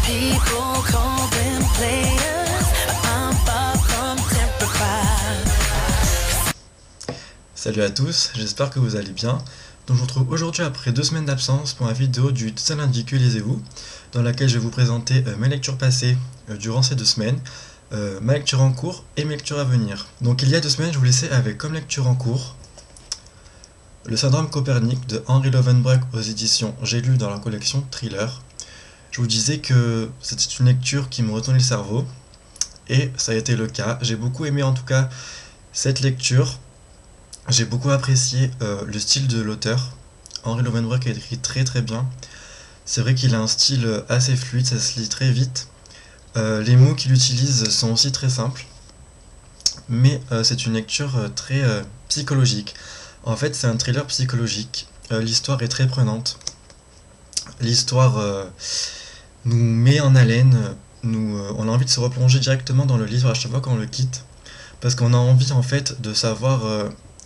People call them players, but I'm far from terrified. Salut à tous, j'espère que vous allez bien. Donc je vous retrouve aujourd'hui après 2 semaines d'absence pour une vidéo du Ça lundi que lisez-vous, dans laquelle je vais vous présenter mes lectures passées durant ces 2 semaines, ma lecture en cours et mes lectures à venir. Donc il y a 2 semaines, je vous laissais avec comme lecture en cours Le syndrome Copernic de Henry Lovenbroek aux éditions J'ai lu dans la collection Thriller. Je vous disais que c'était une lecture qui me retournait le cerveau, et ça a été le cas. J'ai beaucoup aimé en tout cas cette lecture. J'ai beaucoup apprécié le style de l'auteur. Henry Lovenbroek a écrit très très bien. C'est vrai qu'il a un style assez fluide, ça se lit très vite. Les mots qu'il utilise sont aussi très simples. Mais c'est une lecture très psychologique. En fait, c'est un thriller psychologique. L'histoire est très prenante. L'histoire nous met en haleine. On a envie de se replonger directement dans le livre à chaque fois qu'on le quitte. Parce qu'on a envie en fait de savoir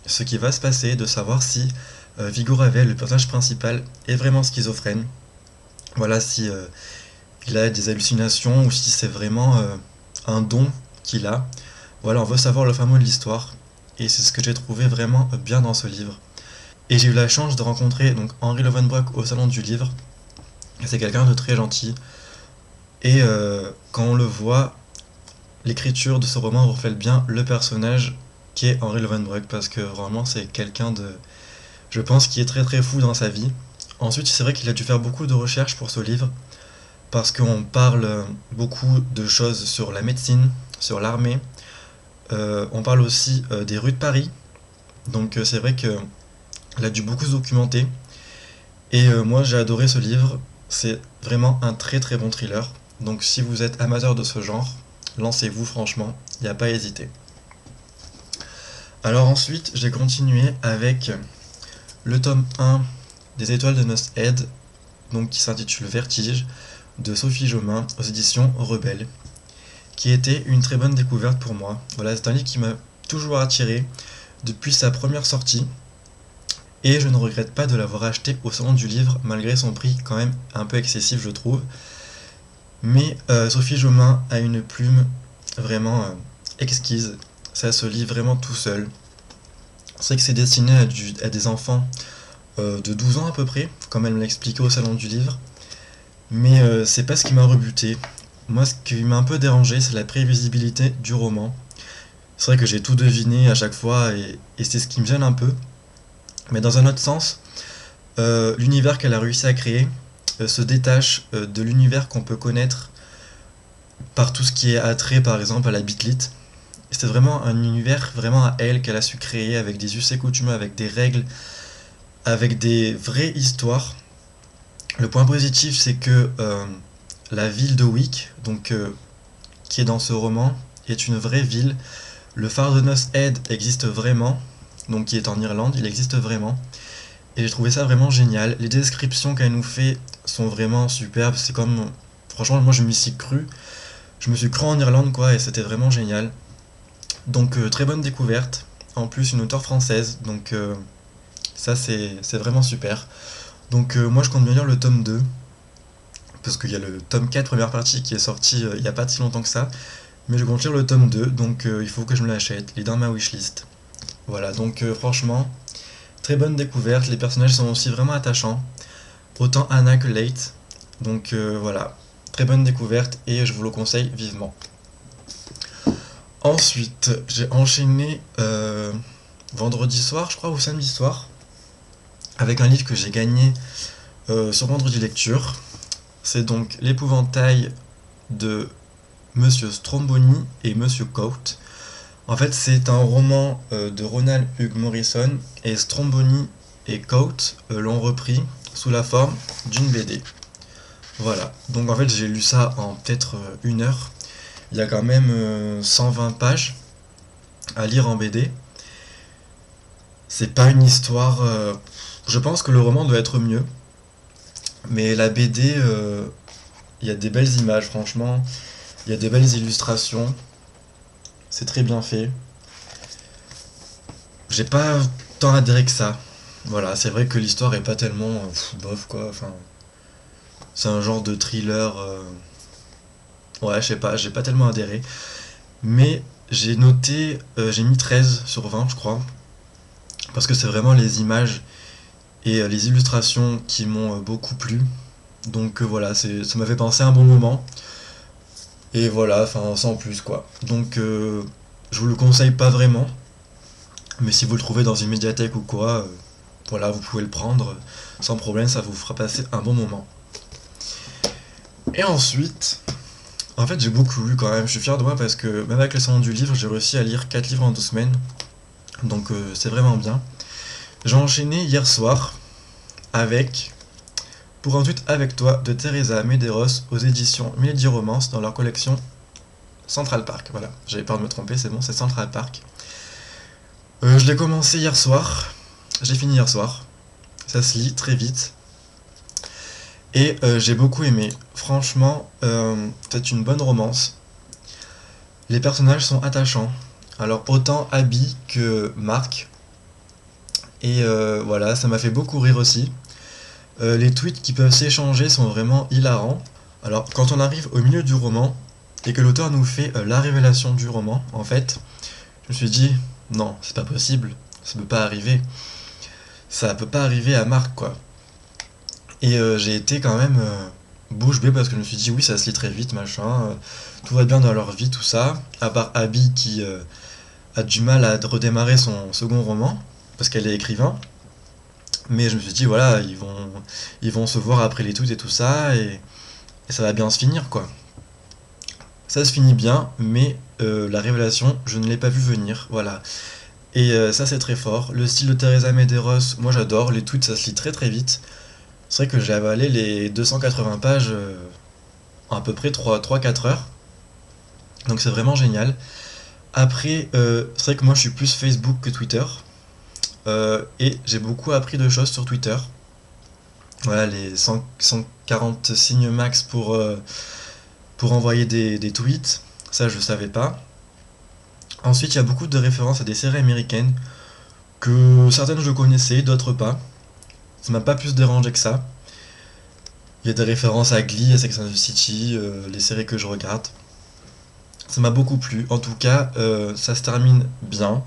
ce qui va se passer, de savoir si Viggo Ravel, le personnage principal, est vraiment schizophrène. Voilà, si il a des hallucinations ou si c'est vraiment un don qu'il a. Voilà, on veut savoir le fin mot de l'histoire. Et c'est ce que j'ai trouvé vraiment bien dans ce livre. Et j'ai eu la chance de rencontrer donc Henry Lovenbroek au salon du livre. C'est quelqu'un de très gentil. Et quand on le voit, l'écriture de ce roman reflète bien le personnage qui est Henry Lovenbroek, parce que vraiment c'est quelqu'un de, je pense, qui est très très fou dans sa vie. Ensuite, c'est vrai qu'il a dû faire beaucoup de recherches pour ce livre, parce qu'on parle beaucoup de choses sur la médecine, sur l'armée. On parle aussi des rues de Paris, donc c'est vrai qu'il a dû beaucoup se documenter. Et moi j'ai adoré ce livre, c'est vraiment un très très bon thriller. Donc si vous êtes amateur de ce genre, lancez-vous franchement, il n'y a pas à hésiter. Alors ensuite, j'ai continué avec le tome 1 des Étoiles de Nos Head, donc qui s'intitule Vertige, de Sophie Jomain aux éditions Rebelle, qui était une très bonne découverte pour moi. Voilà, c'est un livre qui m'a toujours attiré depuis sa première sortie, et je ne regrette pas de l'avoir acheté au salon du livre, malgré son prix quand même un peu excessif, je trouve. Mais Sophie Jomain a une plume vraiment exquise. Ça se lit vraiment tout seul. C'est que c'est destiné à des enfants de 12 ans à peu près, comme elle me l'a expliqué au salon du livre. Mais c'est pas ce qui m'a rebuté. Moi, ce qui m'a un peu dérangé, c'est la prévisibilité du roman. C'est vrai que j'ai tout deviné à chaque fois, et c'est ce qui me gêne un peu. Mais dans un autre sens, l'univers qu'elle a réussi à créer se détache de l'univers qu'on peut connaître par tout ce qui est attrait, par exemple, à la Beat-Lit. C'est vraiment un univers vraiment à elle qu'elle a su créer, avec des us et coutumes, avec des règles, avec des vraies histoires. Le point positif, c'est que la ville de Wick, donc qui est dans ce roman, est une vraie ville. Le phare de Nos Head existe vraiment, donc qui est en Irlande, il existe vraiment. Et j'ai trouvé ça vraiment génial. Les descriptions qu'elle nous fait sont vraiment superbes. C'est comme, franchement, moi je m'y suis cru. Je me suis cru en Irlande quoi, et c'était vraiment génial. Donc très bonne découverte. En plus une auteure française, donc ça c'est vraiment super. Donc moi je compte bien lire le tome 2, parce qu'il y a le tome 4 première partie qui est sorti il n'y a pas si longtemps que ça. Mais je compte lire le tome 2, donc il faut que je me l'achète. Il est dans ma wishlist. Voilà, donc franchement, très bonne découverte. Les personnages sont aussi vraiment attachants. Autant Anna que Leight. Donc voilà, très bonne découverte et je vous le conseille vivement. Ensuite, j'ai enchaîné vendredi soir, je crois, ou samedi soir, avec un livre que j'ai gagné sur Vendredi Lecture. C'est donc L'Épouvantail de Monsieur Stromboni et Monsieur Coate. En fait, c'est un roman de Ronald Hugh Morrison, et Stromboni et Coate l'ont repris sous la forme d'une BD. Voilà, donc en fait j'ai lu ça en peut-être 1 heure. Il y a quand même 120 pages à lire en BD. C'est pas une histoire... je pense que le roman doit être mieux. Mais la BD, il y a des belles images, franchement. Il y a des belles illustrations. C'est très bien fait. J'ai pas tant adhéré que ça. Voilà, c'est vrai que l'histoire est pas tellement bof quoi. Enfin, c'est un genre de thriller Ouais, je sais pas, j'ai pas tellement adhéré. Mais j'ai noté, j'ai mis 13 sur 20, je crois. Parce que c'est vraiment les images et les illustrations qui m'ont beaucoup plu. Donc voilà, ça m'a fait penser à un bon moment. Et voilà, enfin sans plus quoi. Donc je vous le conseille pas vraiment. Mais si vous le trouvez dans une médiathèque ou quoi, voilà, vous pouvez le prendre sans problème, ça vous fera passer un bon moment. Et ensuite, en fait j'ai beaucoup lu quand même, je suis fier de moi parce que même avec le salon du livre, j'ai réussi à lire 4 livres en 2 semaines. Donc c'est vraiment bien. J'ai enchaîné hier soir avec Pour un tweet avec toi de Teresa Medeiros aux éditions Milady Romance dans leur collection Central Park. Voilà, j'avais peur de me tromper, c'est bon, c'est Central Park. Je l'ai commencé hier soir, j'ai fini hier soir. Ça se lit très vite. Et j'ai beaucoup aimé. Franchement, c'est une bonne romance. Les personnages sont attachants. Alors autant Abby que Mark. Et voilà, ça m'a fait beaucoup rire aussi. Les tweets qui peuvent s'échanger sont vraiment hilarants. Alors quand on arrive au milieu du roman et que l'auteur nous fait la révélation du roman, en fait, je me suis dit non, c'est pas possible, ça peut pas arriver. Ça peut pas arriver à Mark quoi. Et j'ai été quand même bouche bée parce que je me suis dit oui ça se lit très vite machin, tout va bien dans leur vie tout ça, à part Abby qui a du mal à redémarrer son second roman parce qu'elle est écrivain. Mais je me suis dit voilà ils vont se voir après les tweets et tout ça et ça va bien se finir quoi. Ça se finit bien mais la révélation je ne l'ai pas vu venir, voilà. Et ça c'est très fort. Le style de Teresa Medeiros, moi j'adore, les tweets ça se lit très très vite. C'est vrai que j'ai avalé les 280 pages en à peu près 3-4 heures. Donc c'est vraiment génial. Après, c'est vrai que moi je suis plus Facebook que Twitter. Et j'ai beaucoup appris de choses sur Twitter. Voilà, les 140 signes max pour envoyer des tweets. Ça je savais pas. Ensuite, il y a beaucoup de références à des séries américaines que certaines je connaissais, d'autres pas. Ça m'a pas plus dérangé que ça. Il y a des références à Glee, à Sex and the City, les séries que je regarde. Ça m'a beaucoup plu. En tout cas, ça se termine bien.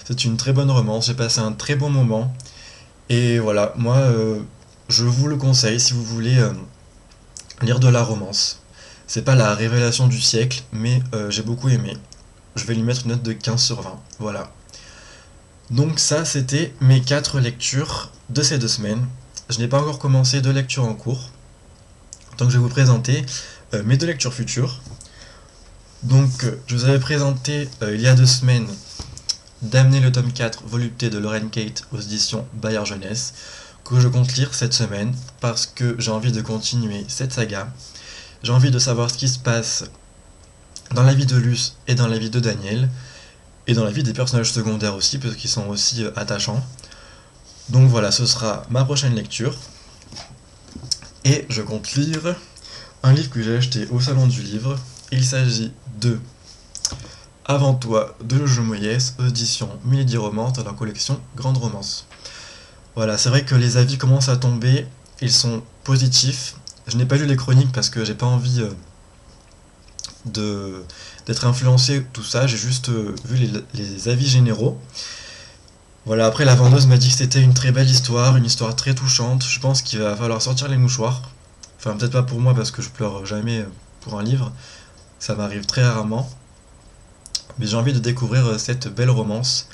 C'est une très bonne romance. J'ai passé un très bon moment. Et voilà, moi, je vous le conseille si vous voulez lire de la romance. C'est pas la révélation du siècle, mais j'ai beaucoup aimé. Je vais lui mettre une note de 15 sur 20. Voilà. Donc ça, c'était mes 4 lectures de ces 2 semaines. Je n'ai pas encore commencé de lecture en cours. Donc je vais vous présenter mes 2 lectures futures. Donc je vous avais présenté il y a 2 semaines Damné le tome 4, volupté de Lauren Kate aux éditions Bayard Jeunesse, que je compte lire cette semaine parce que j'ai envie de continuer cette saga. J'ai envie de savoir ce qui se passe dans la vie de Luce et dans la vie de Daniel, et dans la vie des personnages secondaires aussi, parce qu'ils sont aussi attachants. Donc voilà, ce sera ma prochaine lecture. Et je compte lire un livre que j'ai acheté au salon du livre. Il s'agit de Avant toi de Jojo Moyes, aux éditions Milady Romance dans la collection Grande Romance. Voilà, c'est vrai que les avis commencent à tomber, ils sont positifs. Je n'ai pas lu les chroniques parce que j'ai pas envie d'être influencé, tout ça, j'ai juste vu les avis généraux. Voilà, après la vendeuse m'a dit que c'était une très belle histoire, une histoire très touchante. Je pense qu'il va falloir sortir les mouchoirs. Enfin, peut-être pas pour moi parce que je pleure jamais pour un livre, ça m'arrive très rarement. Mais j'ai envie de découvrir cette belle romance.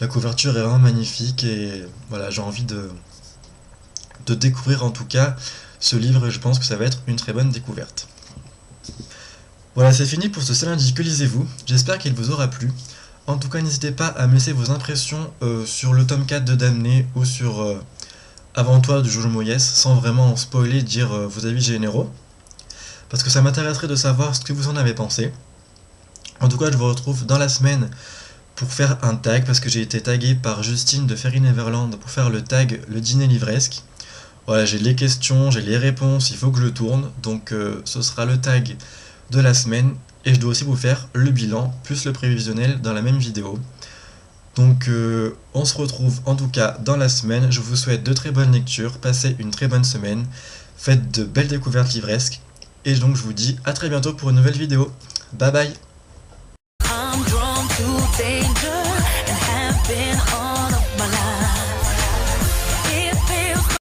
La couverture est vraiment magnifique et voilà, j'ai envie de découvrir en tout cas ce livre et je pense que ça va être une très bonne découverte. Voilà, c'est fini pour ce seul lundi que lisez-vous. J'espère qu'il vous aura plu. En tout cas, n'hésitez pas à me laisser vos impressions sur le tome 4 de Damné ou sur Avant toi de Jojo Moyes, sans vraiment spoiler, dire vos avis généraux. Parce que ça m'intéresserait de savoir ce que vous en avez pensé. En tout cas, je vous retrouve dans la semaine pour faire un tag, parce que j'ai été tagué par Justine de Fairy Neverland pour faire le tag Le Dîner Livresque. Voilà, j'ai les questions, j'ai les réponses, il faut que je le tourne, donc ce sera le tag de la semaine, et je dois aussi vous faire le bilan, plus le prévisionnel dans la même vidéo. Donc on se retrouve en tout cas dans la semaine, je vous souhaite de très bonnes lectures, passez une très bonne semaine, faites de belles découvertes livresques, Et donc je vous dis à très bientôt pour une nouvelle vidéo. Bye bye. I'm drawn to danger.